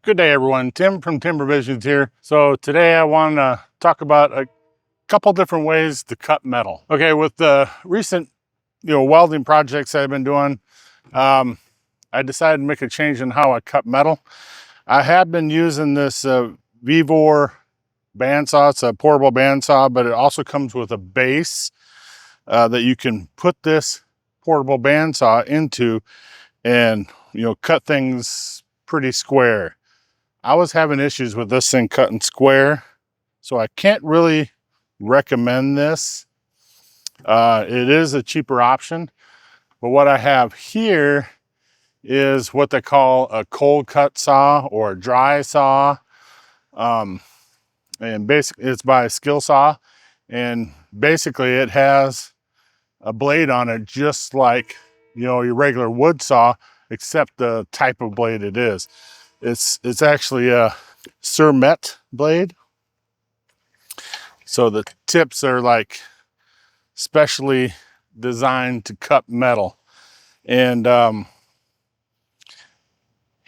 Good day, everyone. Tim from Timber Visions here. So today I want to talk about a couple different ways to cut metal. Okay, with the recent, welding projects I've been doing, I decided to make a change in how I cut metal. I have been using this Vevor bandsaw. It's a portable bandsaw, but it also comes with a base that you can put this portable bandsaw into and, cut things pretty square. I was having issues with this thing cutting square, so I can't really recommend this. It is a cheaper option, but what I have here is what they call a cold cut saw or a dry saw. And basically it's by Skilsaw, and basically it has a blade on it just like, your regular wood saw, except the type of blade it is. It's actually a cermet blade. So the tips are like specially designed to cut metal. And I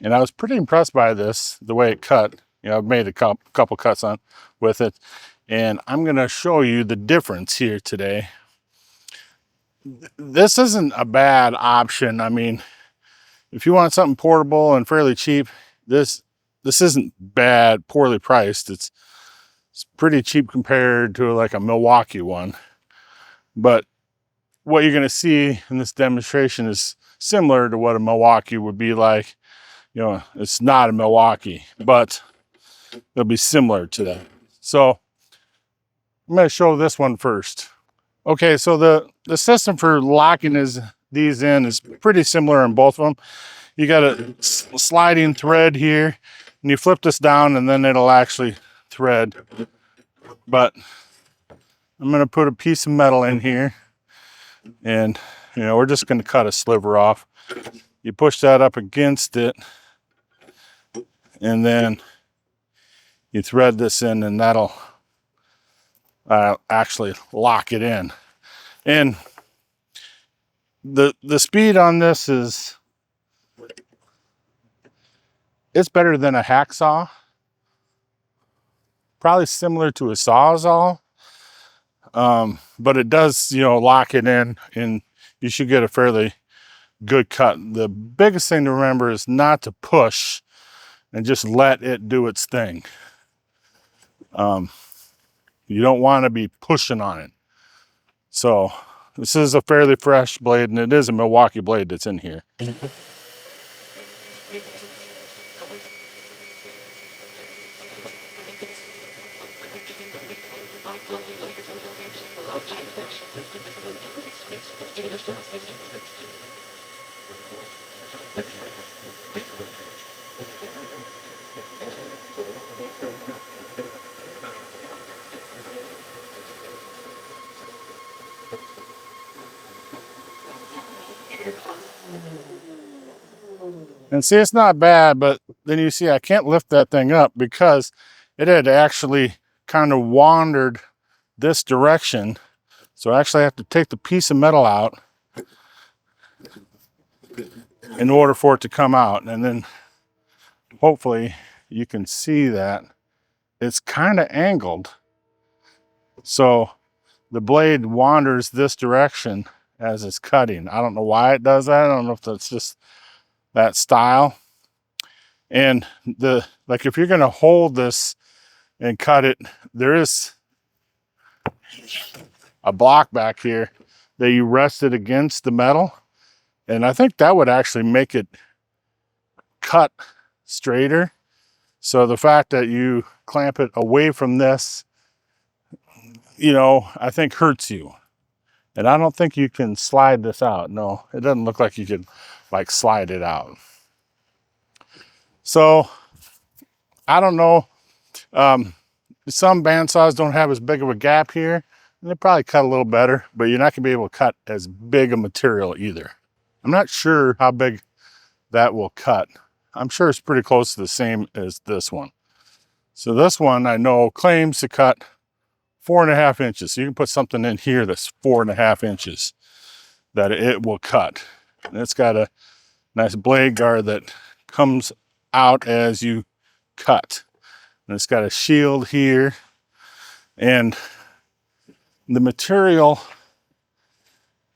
was pretty impressed by this, the way it cut. I've made a couple cuts on with it, and I'm gonna show you the difference here today. This isn't a bad option. I mean, if you want something portable and fairly cheap, this isn't bad, poorly priced. It's pretty cheap compared to like a Milwaukee one. But what you're gonna see in this demonstration is similar to what a Milwaukee would be like. It's not a Milwaukee, but it'll be similar to that. So I'm gonna show this one first. Okay, so the system for locking these in is pretty similar in both of them. You got a sliding thread here, and you flip this down and then it'll actually thread. But I'm gonna put a piece of metal in here, and we're just gonna cut a sliver off. You push that up against it, and then you thread this in, and that'll actually lock it in. And the speed on this it's better than a hacksaw, probably similar to a sawzall, but it does lock it in, and you should get a fairly good cut. The biggest thing to remember is not to push and just let it do its thing. You don't want to be pushing on it. So this is a fairly fresh blade, and it is a Milwaukee blade that's in here. And see, it's not bad, but then you see I can't lift that thing up because it had actually kind of wandered this direction. So I actually have to take the piece of metal out in order for it to come out. And then hopefully you can see that it's kind of angled. So the blade wanders this direction as it's cutting. I don't know why it does that. I don't know if that's just that style. And if you're gonna hold this and cut it, there is a block back here that you rest it against the metal, and I think that would actually make it cut straighter. So the fact that you clamp it away from this, I think hurts you. And I don't think you can slide this out. No, it doesn't look like you could like slide it out. So I don't know. Some bandsaws don't have as big of a gap here, and they probably cut a little better, but you're not gonna be able to cut as big a material either. I'm not sure how big that will cut. I'm sure it's pretty close to the same as this one. So this one I know claims to cut 4.5 inches. So you can put something in here that's 4.5 inches that it will cut. And it's got a nice blade guard that comes out as you cut. And it's got a shield here, and the material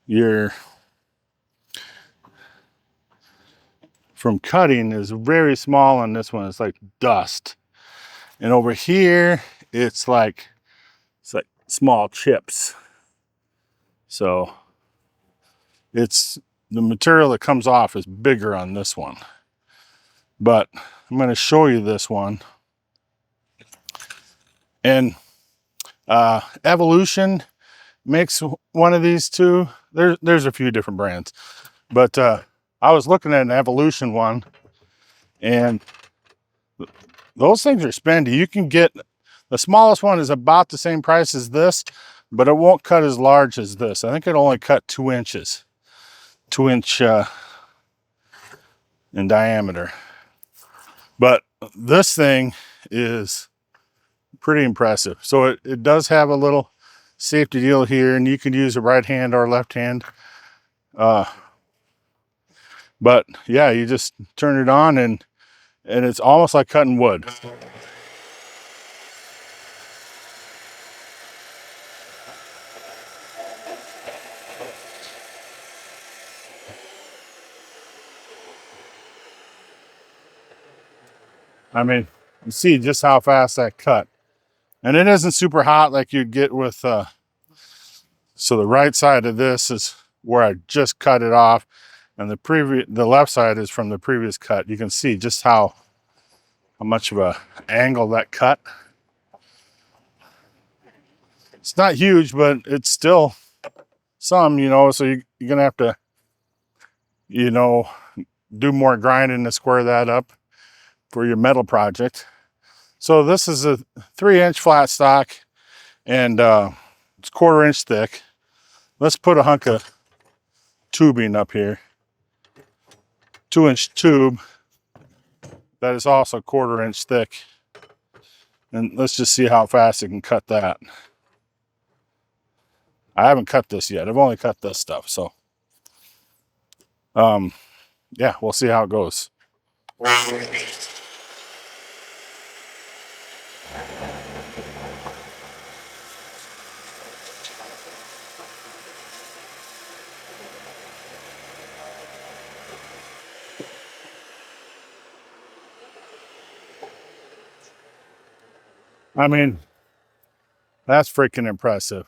you're from cutting is very small on this one. It's like dust. And over here, it's like small chips. So it's the material that comes off is bigger on this one. But I'm going to show you this one. And Evolution makes one of these too. There's a few different brands. But I was looking at an Evolution one, and those things are spendy. You can get, the smallest one is about the same price as this, but it won't cut as large as this. I think it'll only cut 2 inches. 2-inch in diameter. But this thing is pretty impressive. So it does have a little safety deal here, and you can use a right hand or left hand. But yeah, you just turn it on, and it's almost like cutting wood. I mean, you see just how fast that cut. And it isn't super hot like you'd get with, so the right side of this is where I just cut it off, and the left side is from the previous cut. You can see just how much of a angle that cut. It's not huge, but it's still some, you know, so you're gonna have to, you know, do more grinding to square that up for your metal project. So this is a 3-inch flat stock, and it's 1/4 inch thick. Let's put a hunk of tubing up here. 2-inch tube that is also 1/4 inch thick. And let's just see how fast it can cut that. I haven't cut this yet. I've only cut this stuff. So, yeah, we'll see how it goes. I mean, that's freaking impressive.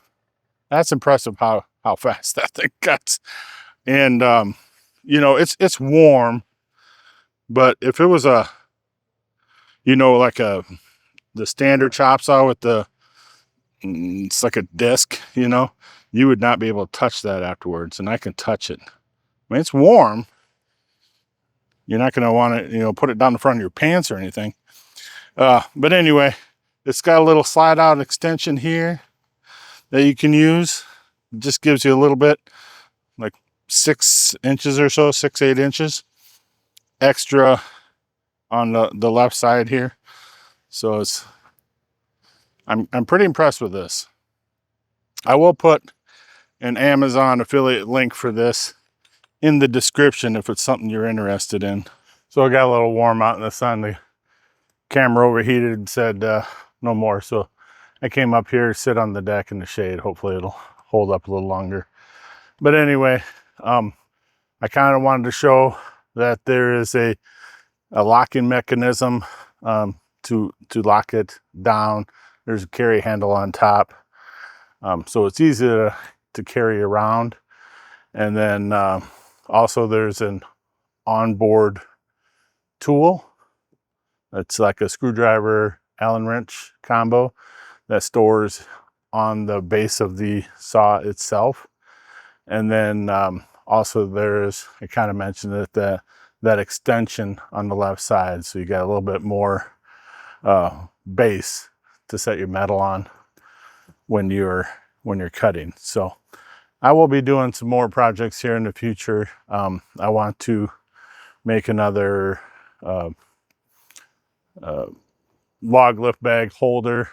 That's impressive how fast that thing cuts. And you know, it's warm, but if it was a, you know, like the standard chop saw with it's like a disc, you know, you would not be able to touch that afterwards, and I can touch it. I mean, it's warm. You're not going to want to, you know, put it down the front of your pants or anything. But anyway, it's got a little slide out extension here that you can use. It just gives you a little bit, like 6 inches or so, 6-8 inches extra on the left side here. So I'm pretty impressed with this. I will put an Amazon affiliate link for this in the description if it's something you're interested in. So I got a little warm out in the sun. The camera overheated and said no more. So I came up here to sit on the deck in the shade. Hopefully it'll hold up a little longer. But anyway, I kind of wanted to show that there is a locking mechanism to lock it down. There's a carry handle on top. So it's easy to carry around. And then also there's an onboard tool. It's like a screwdriver Allen wrench combo that stores on the base of the saw itself. And then also there's, I kind of mentioned it, that extension on the left side. So you got a little bit more base to set your metal on when you're cutting. So I will be doing some more projects here in the future. I want to make another log lift bag holder.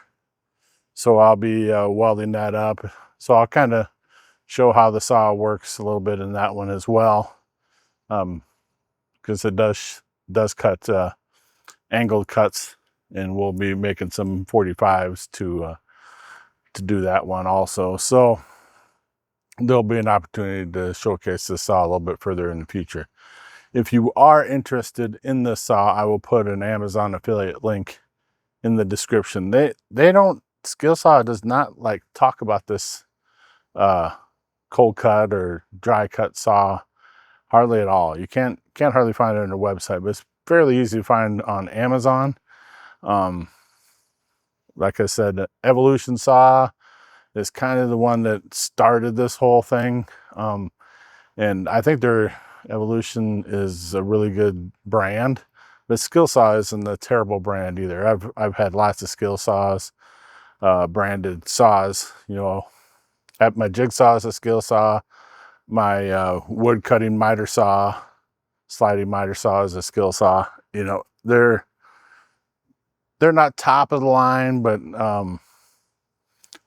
So I'll be welding that up. So I'll kind of show how the saw works a little bit in that one as well. Because it does cut angled cuts and we'll be making some 45s to do that one also. So there'll be an opportunity to showcase this saw a little bit further in the future. If you are interested in this saw, I will put an Amazon affiliate link in the description. Skilsaw does not like talk about this cold cut or dry cut saw hardly at all. You can't hardly find it on their website, but it's fairly easy to find on Amazon. Like I said, Evolution Saw is kind of the one that started this whole thing. And I think their Evolution is a really good brand, but Skilsaw isn't a terrible brand either. I've had lots of Skilsaws, branded saws. You know, at my jigsaw is a Skilsaw. My wood cutting miter saw, sliding miter saw is a Skilsaw. You know, they're not top of the line, but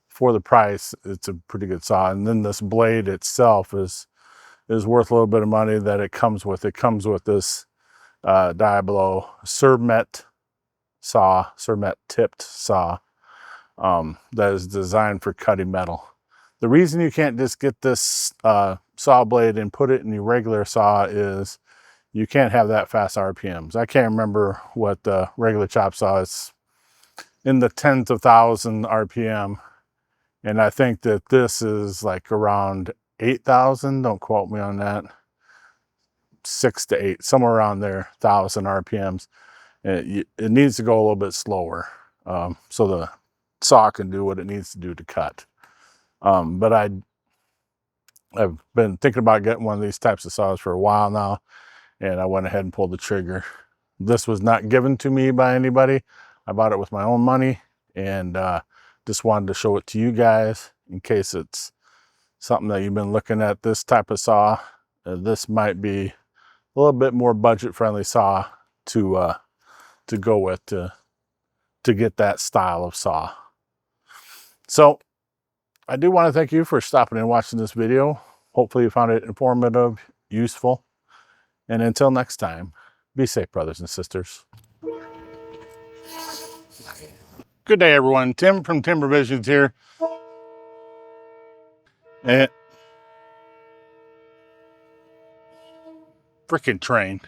for the price, it's a pretty good saw. And then this blade itself is worth a little bit of money that it comes with. It comes with this Diablo cermet-tipped saw that is designed for cutting metal. The reason you can't just get this saw blade and put it in your regular saw is you can't have that fast RPMs. I can't remember what the regular chop saw is, in the tens of thousand RPM. And I think that this is like around 8,000. Don't quote me on that. 6 to 8, somewhere around there, 1,000 RPMs. And it needs to go a little bit slower so the saw can do what it needs to do to cut. But I've been thinking about getting one of these types of saws for a while now, and I went ahead and pulled the trigger. This was not given to me by anybody. I bought it with my own money, and just wanted to show it to you guys in case it's something that you've been looking at, this type of saw. This might be a little bit more budget-friendly saw to go with to get that style of saw. So I do want to thank you for stopping and watching this video. Hopefully you found it informative, useful, and until next time, be safe, brothers and sisters. Good day, everyone. Tim from Timber Visions here. And freaking train.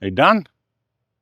Are you done?